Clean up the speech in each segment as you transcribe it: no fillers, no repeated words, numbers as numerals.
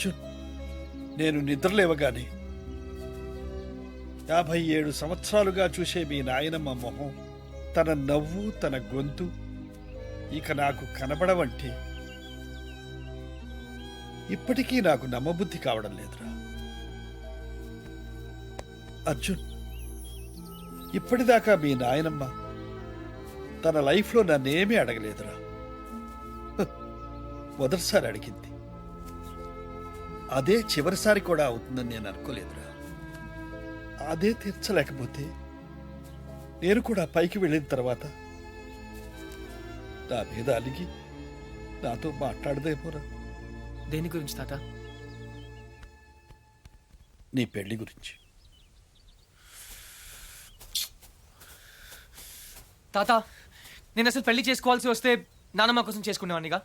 అర్జున్, నేను నిద్రలేవగానే 57 సంవత్సరాలుగా చూసే మీ నాయనమ్మ మొహం, తన నవ్వు, తన గొంతు ఇక నాకు కనబడవంటే ఇప్పటికీ నాకు నమ్మబుద్ధి కావడం లేదురా. అర్జున్, ఇప్పటిదాకా మీ నాయనమ్మ తన లైఫ్లో నన్నేమీ అడగలేదురా. మొదటిసారి అడిగింది, అదే చివరిసారి కూడా అవుతుందని నేను అనుకోలేదురా. అదే తీర్చలేకపోతే నేను కూడా పైకి వెళ్ళిన తర్వాత నా మీద అలిగి నాతో మాట్లాడదేమోరా. దేని గురించి తాత? నీ పెళ్లి గురించి. తాత, నేను అసలు పెళ్లి చేసుకోవాల్సి వస్తే నానమ్మ కోసం చేసుకునేవాడినిగా.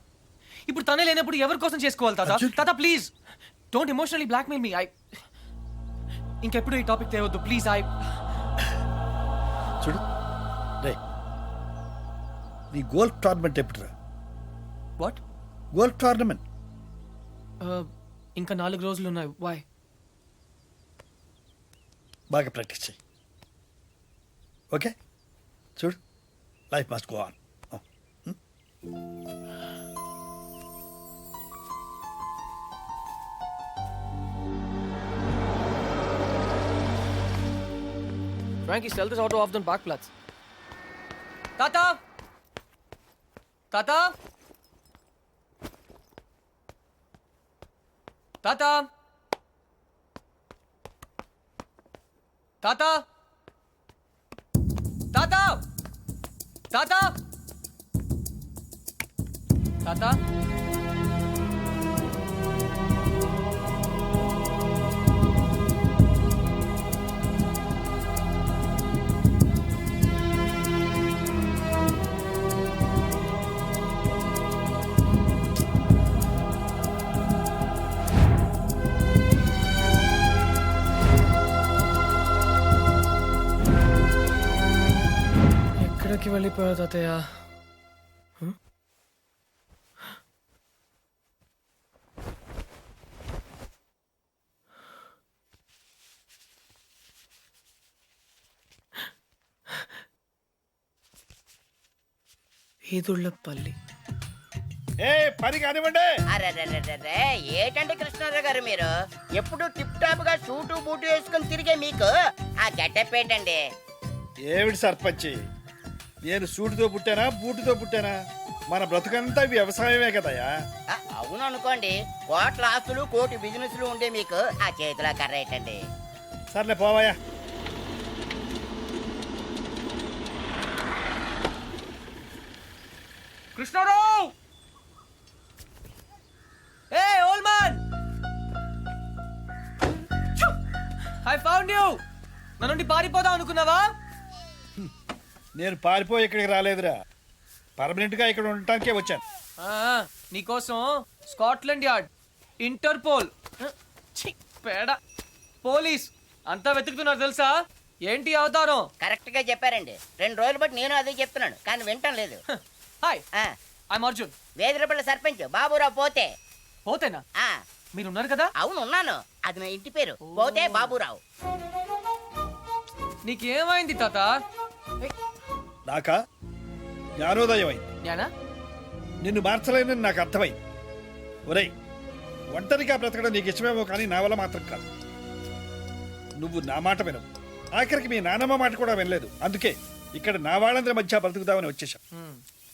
ఇప్పుడు తనే లేనప్పుడు ఎవరి కోసం చేసుకోవాలి తాత? తాత please don't emotionally blackmail me. ఇంకెప్పుడు ఈ టాపిక్ తేవద్దు ప్లీజ్. చూడు రే, నీ గోల్ఫ్ టోర్నమెంట్ ఎప్పుడురా? వాట్? గోల్ఫ్ టోర్నమెంట్ ఇంకా 4 రోజులు ఉన్నాయి. వై? బాగా ప్రాక్టీస్ చేయి. ఓకే, చూడు, life must go on. Frankie, sell this auto off the Parkplatz. Tata! Tata! Tata! Tata! Tata! Tata! Tata! ఎక్కడికి వెళ్ళిపోయావు తాతయ్య? ఈదుళ్ళపల్లి. ఏ పని కానివ్వండి. అరెరెరెరెరే, ఏటండి కృష్ణారావు గారు మీరు ఎప్పుడు టిప్ టాప్ గా సూటు బూటు వేసుకుని తిరిగే మీకు ఆ గెటప్ ఏంటండి? ఏమిటి సర్పంచి, నేను సూటుతో పుట్టానా బూటుతో పుట్టానా? మన బ్రతుకంతా వ్యవసాయమే కదయా. అవును అనుకోండి, కోట్ల ఆస్తులు కోటి బిజినెస్లు ఉండే మీకు ఆ చేతిలో కర్ర ఏంటండి? సర్లే పోవాయా. Krishnarao! Hey old man, I found you. నా నుండి పారిపోదాం అనుకున్నావా? నేను పారిపోయి ఇక్కడికి రాలేదురా, పర్మనెంట్ గా ఇక్కడ ఉండటానికే వచ్చాను. నీకోసం స్కాట్లాండ్ యార్డ్, ఇంటర్పోల్, పేడ, పోలీస్ అంతా వెతుకుతున్నారు తెలుసా? ఏంటి అవతారం? కరెక్ట్ గా చెప్పారండి. 2 రోజులు బట్టి నేను అదే చెప్తున్నాను, కానీ వింటం లేదు. Hi, I'm Arjun. వేదిరపల్లి సర్పంచ్ బాబురావు పోతే. పోతేనా? ఆ మీరున్నారు కదా? అవును ఉన్నాను, అది నా ఇంటి పేరు. పోతే బాబురావు. నీకేమైంది తాత? నాకా జ్ఞానోదయం అయింది. జ్ఞానా? నిన్ను మార్చలేనని నాకు అర్థమైంది. ఒరేయ్, ఒంటరిగా బ్రతకడం నీకు ఇష్టమేమో కానీ నా వల్ల మాత్రం కాదు. నువ్వు నా మాట వినవు, ఆఖరికి మీ నానమ్మ మాట కూడా వినలేదు. అందుకే ఇక్కడ నా వాళ్ళందరి మధ్య బ్రతుకుదామని వచ్చేసాం.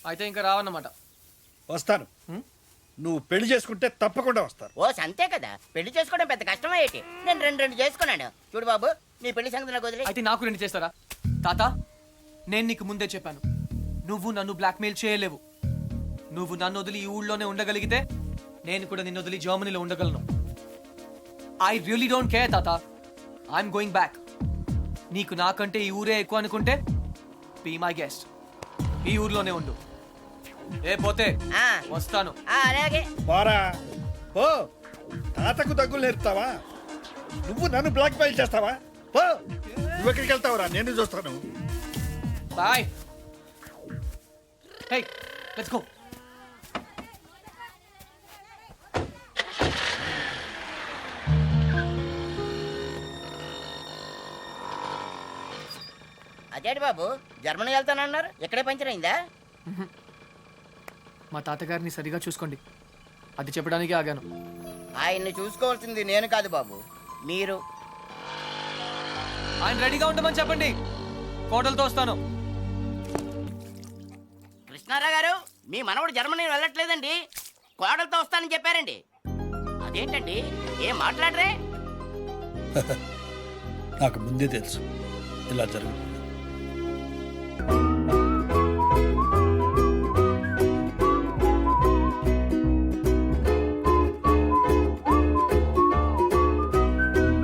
అయితే ఇంకా రావన్నమాట. వస్తాను, నువ్వు పెళ్లి చేసుకుంటే తప్పకుండా వస్తాను. ఓ సంతే కదా, పెళ్లి చేసుకోవడం పెద్ద కష్టం ఏంటి? నేను 2 చేసుకున్నాను. చూడు బాబు, నీ పెళ్లి సంగతి నాకు వదిలే. అయితే నాకు 2 చేస్తారా? తాత, నేను నీకు ముందే చెప్పాను, నువ్వు నన్ను బ్లాక్మెయిల్ చేయలేవు. నువ్వు నన్ను వదిలి ఈ ఊళ్ళోనే ఉండగలిగితే నేను కూడా నిన్ను వదిలి జర్మనీలో ఉండగలను. ఐ రియలీ డోంట్ కేర్ తాత, ఐఎమ్ గోయింగ్ బ్యాక్. నీకు నాకంటే ఈ ఊరే ఎక్కువ అనుకుంటే బీ మై గెస్ట్, ఈ ఊర్లోనే ఉండు. ఏ పోతే వస్తాను. అలాగే బారా ఓ, తాతకు దగ్గులు నేర్పుతావా? నువ్వు నన్ను బ్లాక్ మెయిల్ చేస్తావా? ఓ, నువ్వు ఎక్కడికి వెళ్తావురా? నేను చూస్తాను. బాయ్. Hey, let's go. అదేంటి బాబు జర్మనీ వెళ్తానన్నారు ఇక్కడే పంచర్ అయిందా? మా తాతగారిని సరిగా చూసుకోండి, అది చెప్పడానికి ఆగాను. ఆయన్ని చూసుకోవాల్సింది నేను కాదు బాబు, మీరు. ఆయన రెడీగా ఉండమని చెప్పండి, కోటలతో వస్తాను. కృష్ణారావు గారు, మీ మనవడు జర్మనీ వెళ్ళట్లేదండి, కోడలతో వస్తానని చెప్పారండి. అదేంటండి ఏం మాట్లాడరే? నాకు ముందే తెలుసు ఇలా జరుగుతుంది.